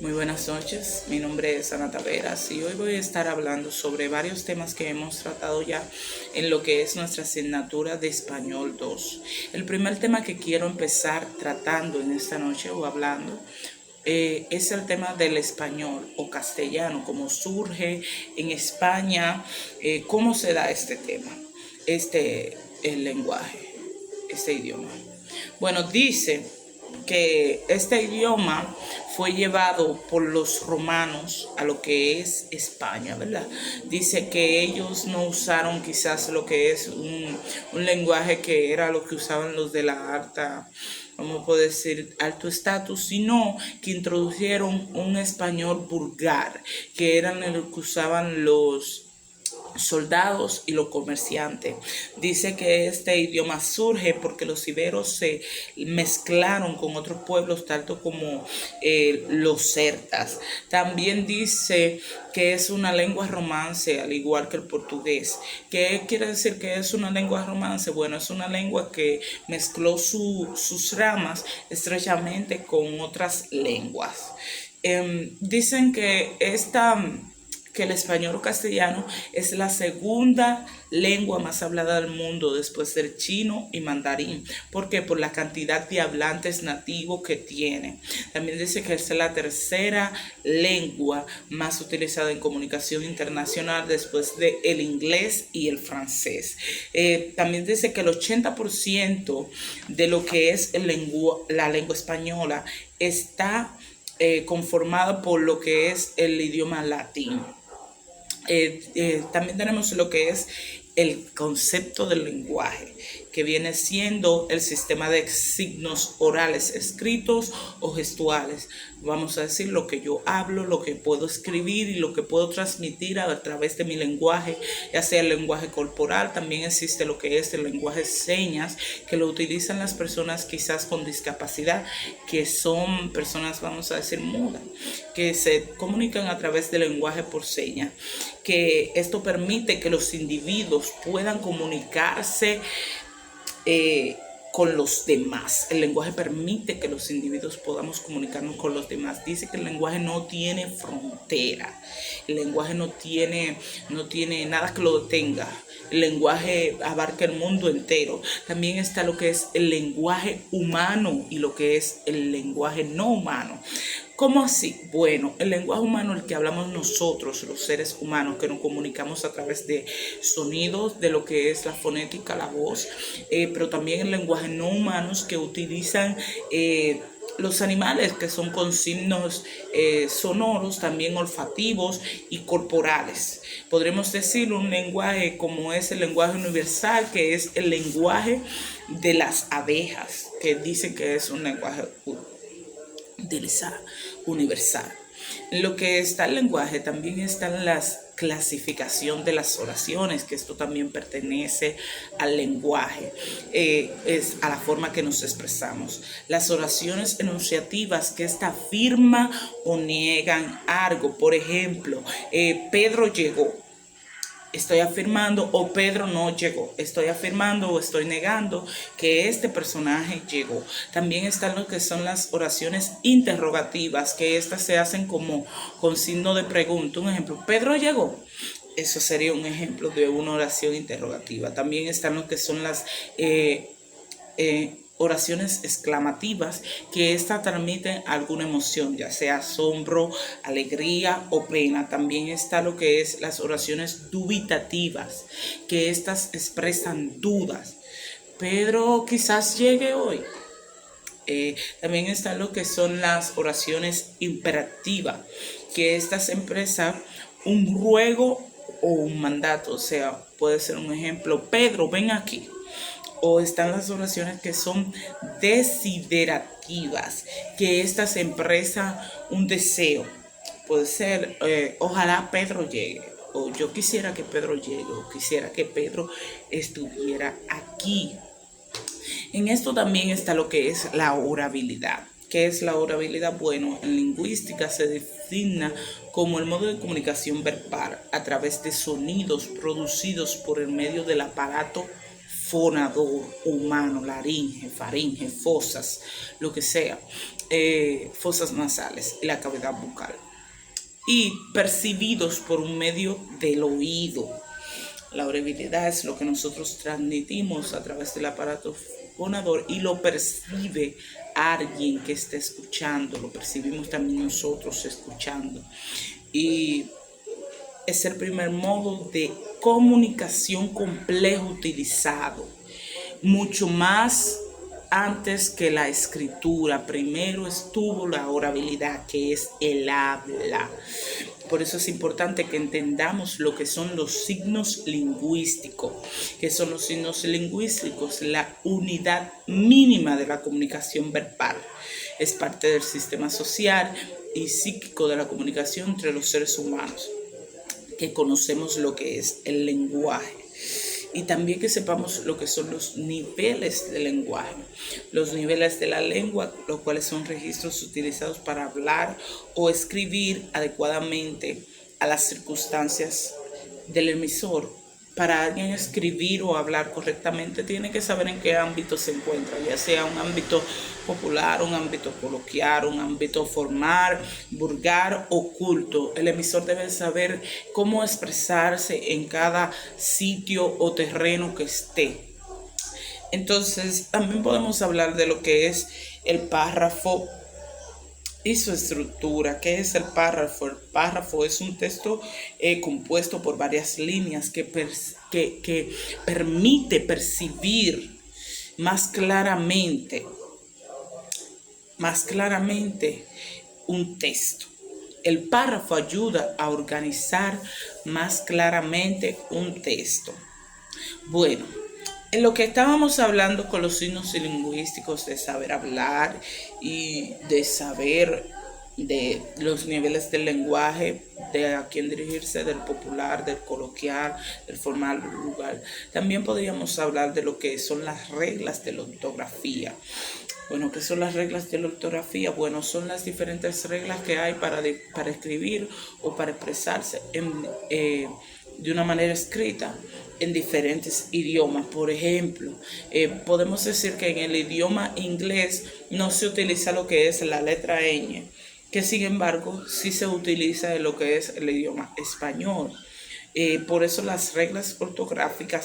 Muy buenas noches, mi nombre es Ana Taveras y hoy voy a estar hablando sobre varios temas que hemos tratado ya en lo que es nuestra asignatura de Español 2. El primer tema que quiero empezar tratando en esta noche o hablando es el tema del español o castellano, cómo surge en España, cómo se da este tema, el lenguaje, este idioma. Bueno, dice que este idioma fue llevado por los romanos a lo que es España, ¿verdad? Dice que ellos no usaron quizás lo que es un lenguaje que era lo que usaban los de la alta, vamos a poder decir, alto estatus, sino que introdujeron un español vulgar, que eran el que usaban los soldados y los comerciantes. Dice que este idioma surge porque los iberos se mezclaron con otros pueblos, tanto como los celtas. También dice que es una lengua romance, al igual que el portugués. ¿Qué quiere decir que es una lengua romance? Bueno, es una lengua que mezcló sus ramas estrechamente con otras lenguas. Dicen que el español o castellano es la segunda lengua más hablada del mundo después del chino y mandarín. ¿Por qué? Por la cantidad de hablantes nativos que tiene. También dice que es la tercera lengua más utilizada en comunicación internacional después del inglés y el francés. También dice que el 80% de lo que es la lengua española está conformada por lo que es el idioma latín. También tenemos lo que es el concepto del lenguaje, que viene siendo el sistema de signos orales escritos o gestuales. Vamos a decir lo que yo hablo, lo que puedo escribir y lo que puedo transmitir a través de mi lenguaje, ya sea el lenguaje corporal. También existe lo que es el lenguaje de señas, que lo utilizan las personas quizás con discapacidad, que son personas, vamos a decir, mudas, que se comunican a través del lenguaje por señas, que esto permite que los individuos puedan comunicarse con los demás. El lenguaje permite que los individuos podamos comunicarnos con los demás. Dice que el lenguaje no tiene frontera. El lenguaje no tiene nada que lo detenga. El lenguaje abarca el mundo entero. También está lo que es el lenguaje humano y lo que es el lenguaje no humano. ¿Cómo así? Bueno, el lenguaje humano, el que hablamos nosotros, los seres humanos, que nos comunicamos a través de sonidos, de lo que es la fonética, la voz, pero también el lenguaje no humanos que utilizan los animales, que son con signos sonoros, también olfativos y corporales. Podremos decir un lenguaje como es el lenguaje universal, que es el lenguaje de las abejas, que dicen que es un lenguaje universal. En lo que está el lenguaje también está la clasificación de las oraciones, que esto también pertenece al lenguaje, es a la forma que nos expresamos. Las oraciones enunciativas, que esta afirma o niegan algo. Por ejemplo, Pedro llegó. Estoy afirmando, o Pedro no llegó. Estoy afirmando o estoy negando que este personaje llegó. También están lo que son las oraciones interrogativas, que estas se hacen como con signo de pregunta. Un ejemplo, ¿Pedro llegó? Eso sería un ejemplo de una oración interrogativa. También están lo que son las oraciones exclamativas, que éstas transmiten alguna emoción, ya sea asombro, alegría o pena. También está lo que es las oraciones dubitativas, que éstas expresan dudas. Pedro quizás llegue hoy. También está lo que son las oraciones imperativas, que éstas expresan un ruego o un mandato. O sea, puede ser un ejemplo: Pedro, ven aquí. O están las oraciones que son desiderativas, que estas expresan un deseo. Puede ser, ojalá Pedro llegue, o yo quisiera que Pedro llegue, o quisiera que Pedro estuviera aquí. En esto también está lo que es la orabilidad. ¿Qué es la orabilidad? Bueno, en lingüística se designa como el modo de comunicación verbal a través de sonidos producidos por el medio del aparato fonador humano, laringe, faringe, fosas, lo que sea, fosas nasales y la cavidad bucal, y percibidos por un medio del oído. La audibilidad es lo que nosotros transmitimos a través del aparato fonador y lo percibe alguien que está escuchando, lo percibimos también nosotros escuchando. Y es el primer modo de comunicación complejo utilizado, mucho más antes que la escritura. Primero estuvo la orabilidad, que es el habla. Por eso es importante que entendamos lo que son los signos lingüísticos. ¿Qué son los signos lingüísticos? La unidad mínima de la comunicación verbal. Es parte del sistema social y psíquico de la comunicación entre los seres humanos, que conocemos lo que es el lenguaje. Y también que sepamos lo que son los niveles del lenguaje. Los niveles de la lengua, los cuales son registros utilizados para hablar o escribir adecuadamente a las circunstancias del emisor. Para alguien escribir o hablar correctamente, tiene que saber en qué ámbito se encuentra, ya sea un ámbito popular, un ámbito coloquial, un ámbito formal, vulgar o culto. El emisor debe saber cómo expresarse en cada sitio o terreno que esté. Entonces, también podemos hablar de lo que es el párrafo y su estructura. ¿Qué es el párrafo? El párrafo es un texto compuesto por varias líneas que permite percibir más claramente un texto. El párrafo ayuda a organizar más claramente un texto. Bueno, en lo que estábamos hablando con los signos lingüísticos, de saber hablar y de saber de los niveles del lenguaje, de a quién dirigirse, del popular, del coloquial, del formal, del vulgar. También podríamos hablar de lo que son las reglas de la ortografía. Bueno, ¿qué son las reglas de la ortografía? Bueno, son las diferentes reglas que hay para escribir o para expresarse de una manera escrita en diferentes idiomas. Por ejemplo, podemos decir que en el idioma inglés no se utiliza lo que es la letra ñ, que sin embargo sí se utiliza en lo que es el idioma español. Por eso las reglas ortográficas